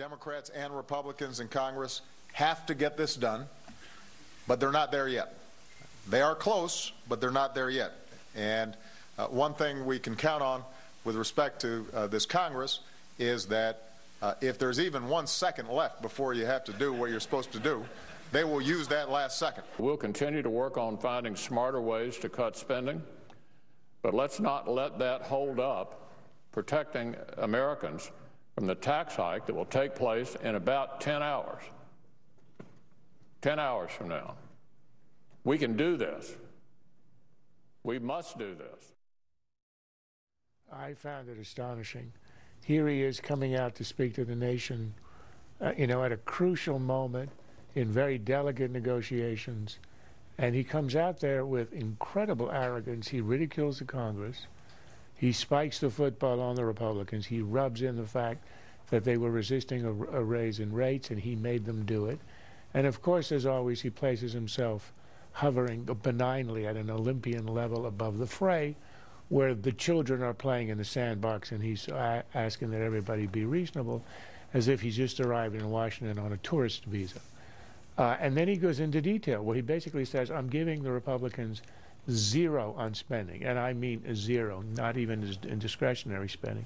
Democrats and Republicans in Congress have to get this done, but they're not there yet. They are close, but they're not there yet. And one thing we can count on with respect to this Congress is that if there's even 1 second left before you have to do what you're supposed to do, they will use that last second. We'll continue to work on finding smarter ways to cut spending, but let's not let that hold up protecting Americans from the tax hike that will take place in about 10 hours. 10 hours from now. We can do this. We must do this. I found it astonishing. Here he is coming out to speak to the nation, at a crucial moment in very delicate negotiations. And he comes out there with incredible arrogance. He ridicules the Congress. He spikes the football on the Republicans. He rubs in the fact that they were resisting a raise in rates, and he made them do it. And of course, as always, he places himself hovering benignly at an Olympian level above the fray, where the children are playing in the sandbox, and he's asking that everybody be reasonable, as if he's just arrived in Washington on a tourist visa. And then he goes into detail, where he basically says, I'm giving the Republicans zero on spending, and I mean zero, not even in discretionary spending.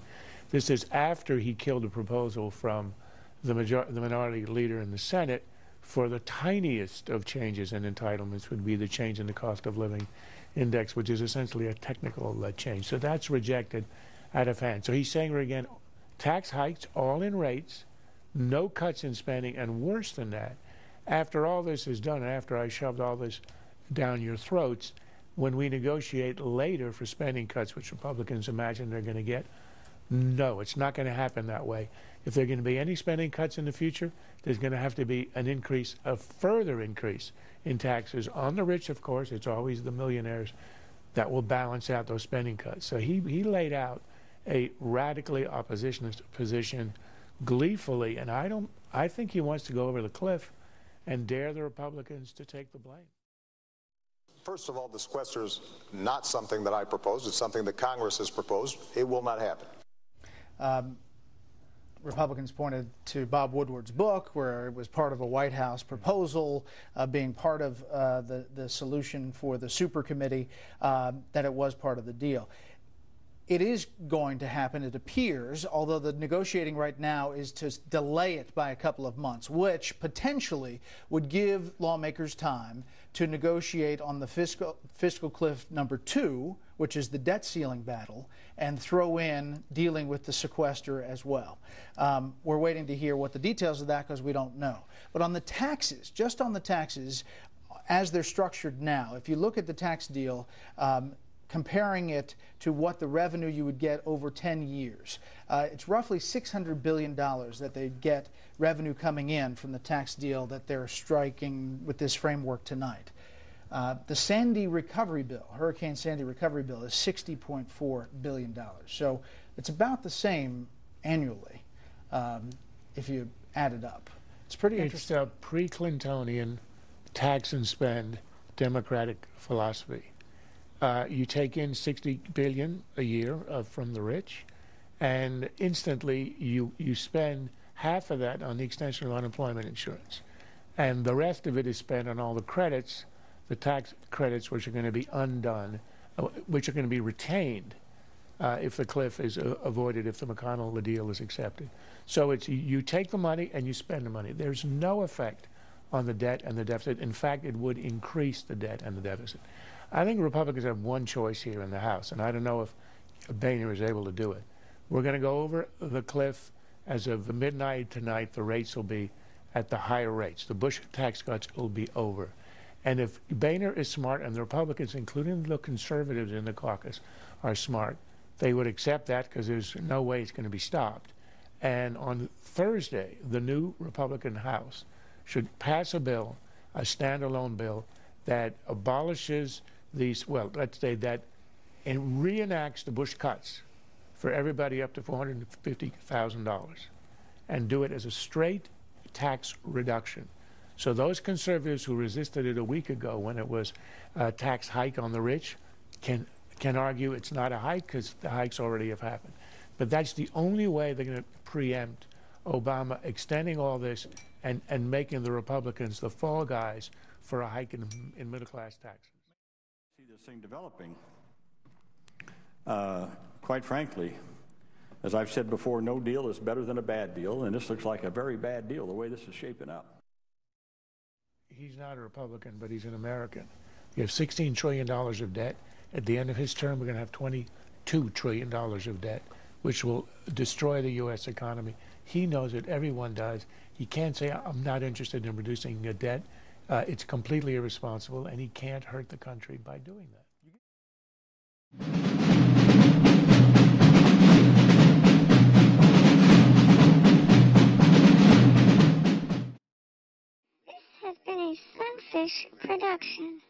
This is after he killed a proposal from the minority leader in the Senate for the tiniest of changes and entitlements would be the change in the cost of living index, which is essentially a technical change. So that's rejected out of hand. So he's saying again, tax hikes, all in rates, no cuts in spending, and worse than that, after all this is done, after I shoved all this down your throats, when we negotiate later for spending cuts, which Republicans imagine they're going to get, no, it's not going to happen that way. If there are going to be any spending cuts in the future, there's going to have to be an increase, a further increase in taxes on the rich, of course. It's always the millionaires that will balance out those spending cuts. So he laid out a radically oppositionist position gleefully, and I think he wants to go over the cliff and dare the Republicans to take the blame. First of all, the sequester is not something that I proposed. It's something that Congress has proposed. It will not happen. Republicans pointed to Bob Woodward's book, where it was part of a White House proposal, being part of the solution for the super committee, that it was part of the deal. It is going to happen, it appears, although the negotiating right now is to delay it by a couple of months, which potentially would give lawmakers time to negotiate on the fiscal cliff number 2, which is the debt ceiling battle, and throw in dealing with the sequester as well. We're waiting to hear what the details of that, because we don't know. But on the taxes, just on the taxes, as they're structured now, if you look at the tax deal, comparing it to what the revenue you would get over 10 years. It's roughly $600 billion that they get revenue coming in from the tax deal that they're striking with this framework tonight. The Sandy recovery bill, Hurricane Sandy recovery bill, is $60.4 billion. So it's about the same annually if you add it up. It's pretty interesting. It's a pre-Clintonian tax and spend Democratic philosophy. You take in $60 billion a year from the rich, and instantly you spend half of that on the extension of unemployment insurance. And the rest of it is spent on all the credits, the tax credits, which are going to be undone, which are going to be retained if the cliff is avoided, if the McConnell deal is accepted. So it's you take the money and you spend the money. There's no effect on the debt and the deficit. In fact, it would increase the debt and the deficit. I think Republicans have one choice here in the House, and I don't know if Boehner is able to do it. We're going to go over the cliff. As of midnight tonight, the rates will be at the higher rates. The Bush tax cuts will be over. And if Boehner is smart, and the Republicans, including the conservatives in the caucus, are smart, they would accept that, because there's no way it's going to be stopped. And on Thursday, the new Republican House should pass a bill, a standalone bill, that abolishes these, well, let's say that, and reenacts the Bush cuts for everybody up to $450,000, and do it as a straight tax reduction. So those conservatives who resisted it a week ago when it was a tax hike on the rich can argue it's not a hike, because the hikes already have happened. But that's the only way they're going to preempt Obama extending all this and making the Republicans the fall guys for a hike in middle-class taxes. See this thing developing. Quite frankly, as I've said before, no deal is better than a bad deal, and this looks like a very bad deal the way this is shaping up. He's not a Republican, but he's an American. You have $16 trillion of debt. At the end of his term, we're going to have $22 trillion of debt, which will destroy the U.S. economy. He knows it. Everyone does. He can't say, I'm not interested in reducing the debt. It's completely irresponsible, and he can't hurt the country by doing that. This has been a Sunfish production.